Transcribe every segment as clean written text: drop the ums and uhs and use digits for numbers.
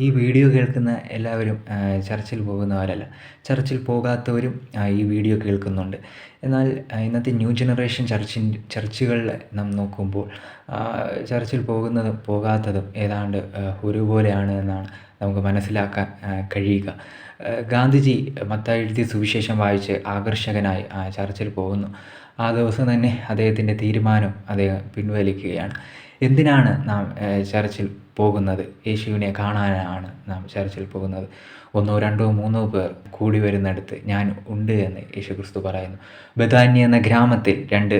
ഈ വീഡിയോ കേൾക്കുന്ന എല്ലാവരും ചർച്ചിൽ പോകുന്നവരല്ല. ചർച്ചിൽ പോകാത്തവരും ഈ വീഡിയോ കേൾക്കുന്നുണ്ട്. എന്നാൽ ഇന്നത്തെ ന്യൂ ജനറേഷൻ ചർച്ചുകളിൽ നാം നോക്കുമ്പോൾ ചർച്ചിൽ പോകുന്നതും പോകാത്തതും ഏതാണ്ട് ഒരുപോലെയാണ് എന്നാണ് നമുക്ക് മനസ്സിലാക്കാൻ കഴിയുക. ഗാന്ധിജി മത്തായി എഴുതിയ സുവിശേഷം വായിച്ച് ആകർഷകനായി ചർച്ചിൽ പോകുന്നു. ആ ദിവസം തന്നെ അദ്ദേഹത്തിൻ്റെ തീരുമാനം അദ്ദേഹം പിൻവലിക്കുകയാണ്. എന്തിനാണ് നാം ചർച്ചിൽ പോകുന്നത്? യേശുവിനെ കാണാനാണ് നാം ചർച്ചിൽ പോകുന്നത്. 1 2 3 പേർ കൂടി വരുന്നിടത്ത് ഞാൻ ഉണ്ട് എന്ന് യേശുക്രിസ്തു പറയുന്നു. ബെഥാന്യ എന്ന ഗ്രാമത്തിൽ 2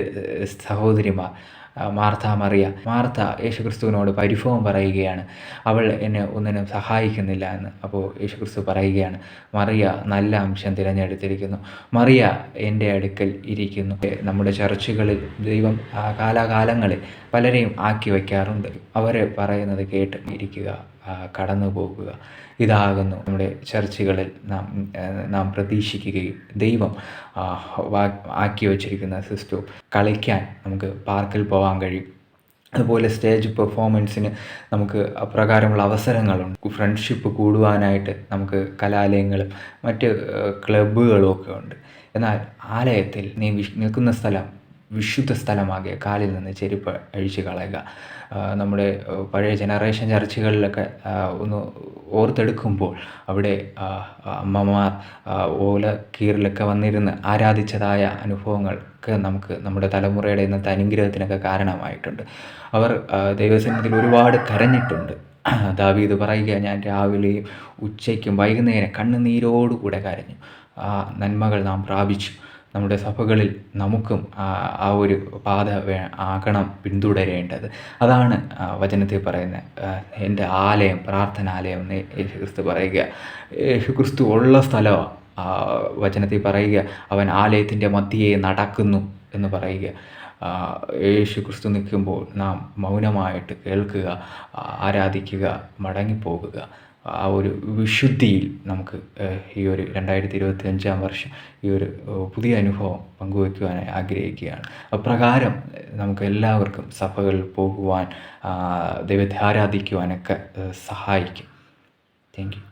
സഹോദരിമാർ, മാർത്ത, മറിയ. മാർത്ത യേശുക്രിസ്തുവിനോട് പരിഭവം പറയുകയാണ്, അവൾ എന്നെ ഒന്നിനും സഹായിക്കുന്നില്ല എന്ന്. അപ്പോൾ യേശുക്രിസ്തു പറയുകയാണ്, മറിയ നല്ല അംശം തിരഞ്ഞെടുത്തിരിക്കുന്നു, മറിയ എൻ്റെ അടുക്കൽ ഇരിക്കുന്നു. നമ്മുടെ ചർച്ചുകളിൽ ദൈവം കാലാകാലങ്ങളിൽ പലരെയും ആക്കി വയ്ക്കാറുണ്ട്. അവർ പറയുന്നത് കേട്ട് ഇരിക്കുക, കടന്നു പോകുക. ഇതാകുന്നു നമ്മുടെ ചർച്ചുകളിൽ നാം പ്രതീക്ഷിക്കുകയും ദൈവം ആക്കി വച്ചിരിക്കുന്ന സിസ്റ്റവും. കളിക്കാൻ നമുക്ക് പാർക്കിൽ പോകാൻ കഴിയും. അതുപോലെ സ്റ്റേജ് പെർഫോമൻസിന് നമുക്ക് അപ്രകാരമുള്ള അവസരങ്ങളുണ്ട്. ഫ്രണ്ട്ഷിപ്പ് കൂടുവാനായിട്ട് നമുക്ക് കലാലയങ്ങളും മറ്റ് ക്ലബ്ബുകളും ഒക്കെ ഉണ്ട്. എന്നാൽ ആലയത്തിൽ നീ നിൽക്കുന്ന സ്ഥലം വിശുദ്ധ സ്ഥലമാകിയ കാലിൽ നിന്ന് ചെരുപ്പ് അഴിച്ച് കളയുക. നമ്മുടെ പഴയ ജനറേഷൻ ചർച്ചുകളിലൊക്കെ ഒന്ന് ഓർത്തെടുക്കുമ്പോൾ അവിടെ അമ്മമാർ ഓലക്കീറിലൊക്കെ വന്നിരുന്ന് ആരാധിച്ചതായ അനുഭവങ്ങൾക്ക് നമുക്ക് നമ്മുടെ തലമുറയുടെ ഇന്നത്തെ അനുഗ്രഹത്തിനൊക്കെ കാരണമായിട്ടുണ്ട്. അവർ ദൈവസന്നിധിയിൽ ഒരുപാട് കരഞ്ഞിട്ടുണ്ട്. ദാവീദ് പറയുക, ഞാൻ രാവിലെയും ഉച്ചയ്ക്കും വൈകുന്നേരം കണ്ണുനീരോടുകൂടെ കരഞ്ഞു. ആ നന്മകൾ നാം പ്രാപിച്ചു. നമ്മുടെ സഭകളിൽ നമുക്കും ആ ഒരു പാത ആകണം പിന്തുടരേണ്ടത്. അതാണ് വചനത്തിൽ പറയുന്നത്. എൻ്റെ ആലയം പ്രാർത്ഥനാലയം എന്ന് യേശുക്രിസ്തു പറയുക. യേശുക്രിസ്തു ഉള്ള സ്ഥലമാണ് വചനത്തിൽ പറയുക. അവൻ ആലയത്തിൻ്റെ മധ്യേ നടക്കുന്നു എന്ന് പറയുക. യേശുക്രിസ്തു നിൽക്കുമ്പോൾ നാം മൗനമായിട്ട് കേൾക്കുക, ആരാധിക്കുക, മടങ്ങിപ്പോകുക. ആ ഒരു വിശുദ്ധിയിൽ നമുക്ക് ഈ ഒരു 2025 വർഷം ഈ ഒരു പുതിയ അനുഭവം പങ്കുവയ്ക്കുവാനായി ആഗ്രഹിക്കുകയാണ്. അപ്രകാരം നമുക്ക് എല്ലാവർക്കും സഭകളിൽ പോകുവാൻ, ദൈവത്തെ ആരാധിക്കുവാനൊക്കെ സഹായിക്കും. Thank you.